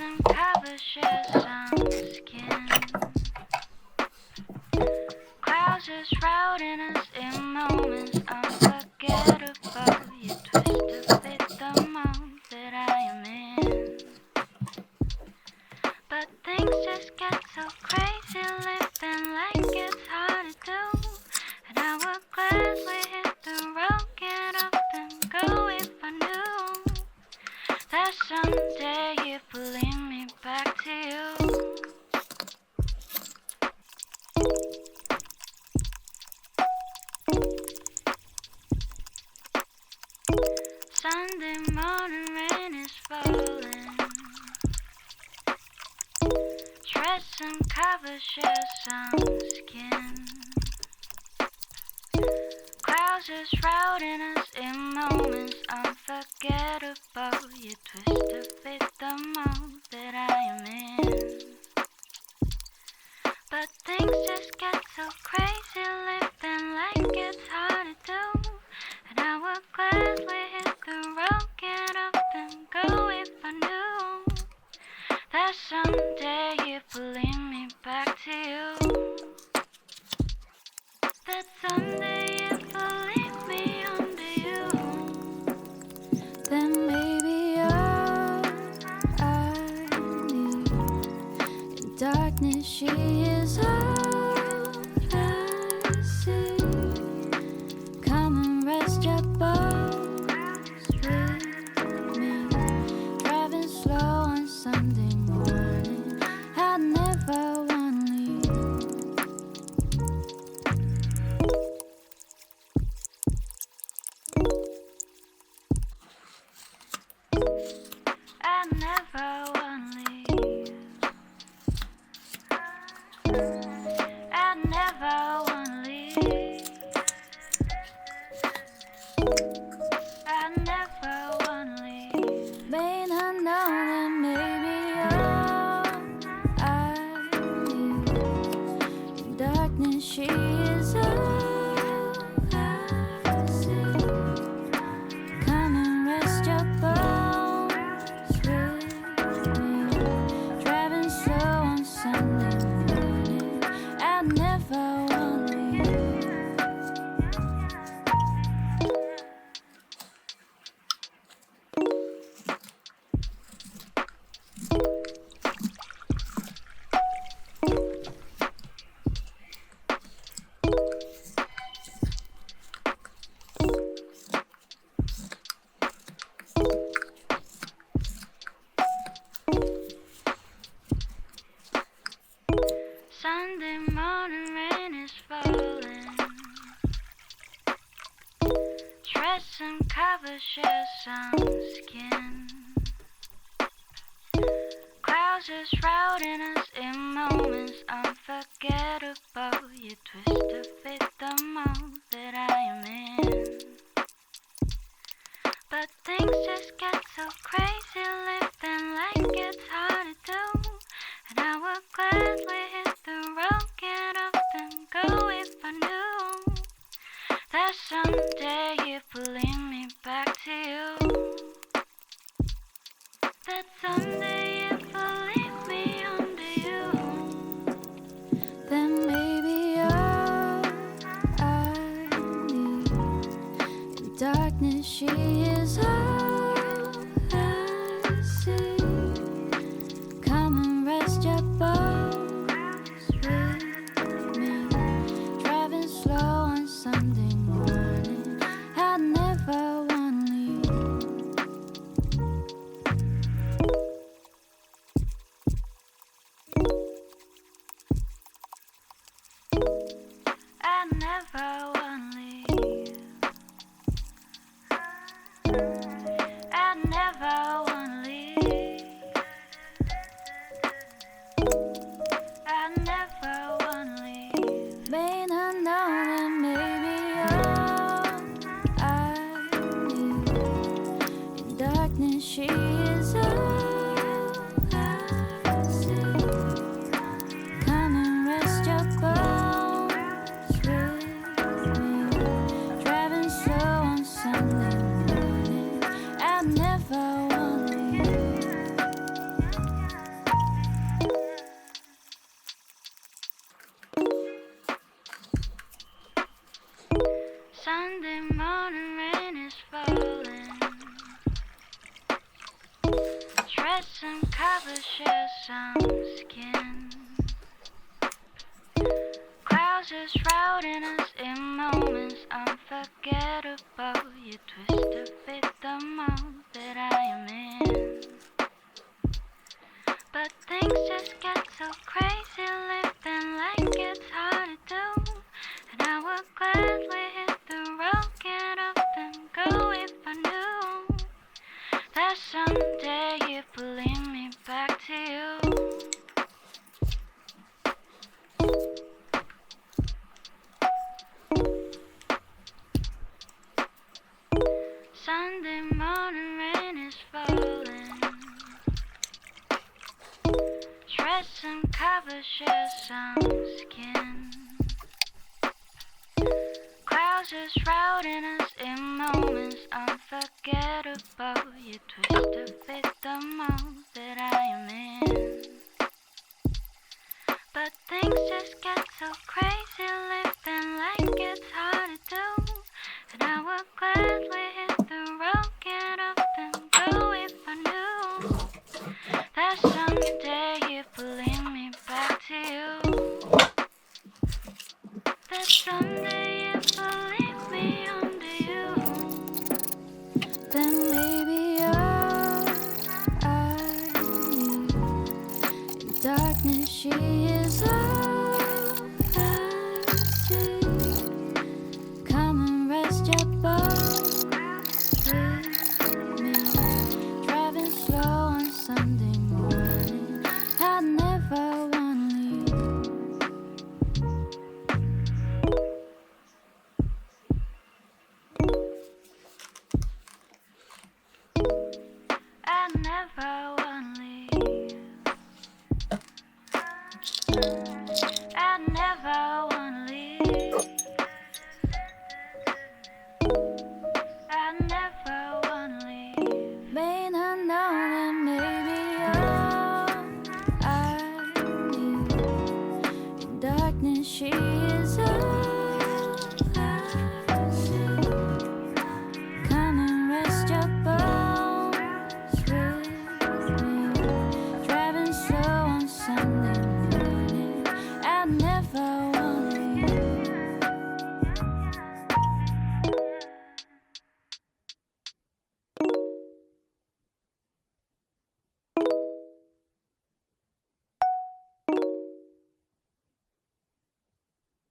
and covers your some skin. Clouds are shrouding us in moments unforgettable. You twist to fit the mold that I am in. But things just get so crazy, living like it's hard to do. And I would gladly hit the road, get up and go if I knew that someday it would lead me back to you. Sunday morning rain is falling. Dress and covers your some skin. Clouds are shrouding us in moments unforgettable. You twist to fit the mold that I am in. But things just get so crazy, living like it's hard to do. And I would gladly hit the road, get up and go if I knew that someday it would lead me back to you. That someday it will lead me home to you. Then maybe all I need. In darkness she is all I see. Come and rest your bones with me. Driving slow on Sunday morning, I never wanna leave. I never wanna leave. I never wanna leave. I never wanna leave. May not know that maybe all I need. In darkness she is all I see. Come and rest your bones with me. Driving slow on Sunday morning, I never wanna leave. Sunday morning rain is falling. Dress and covers your some skin. Clouds are shrouding us in moments unforgettable. You twist to fit the mold that I am in. But things just get so crazy, living like it's hard to do. And I would gladly hit the road, get up and go if I knew that someday it would lead me back to you. That someday it will lead me home to you. Then maybe all I need. In darkness she is all I see. Come and rest your bones with me. Driving slow on Sunday morning, I never wanna leave. I never wanna leave. I never wanna leave. I never wanna leave. May not know that maybe all I need. In darkness she is all I see. Come and rest your bones with me. Driving slow on Sunday morning, I never wanna leave. covers share some skin. Clouds are shrouding us in moments unforgettable. You twist to fit the mold that I am in. But things just get so crazy, living like it's hard to do. And I would gladly hit the road, get up and go if I knew that someday it would lead me back to you. Sunday morning rain is falling. Shreds and covers share some skin. Clouds are shrouding us in moments unforgettable. You twist to fit the mold that I am in. But things just get so crazy, living like it's hard to do. And I would gladly hit the road, get up and go if I knew that someday it would lead me back to you. That someday it will lead me on to you. Then maybe all I need in darkness she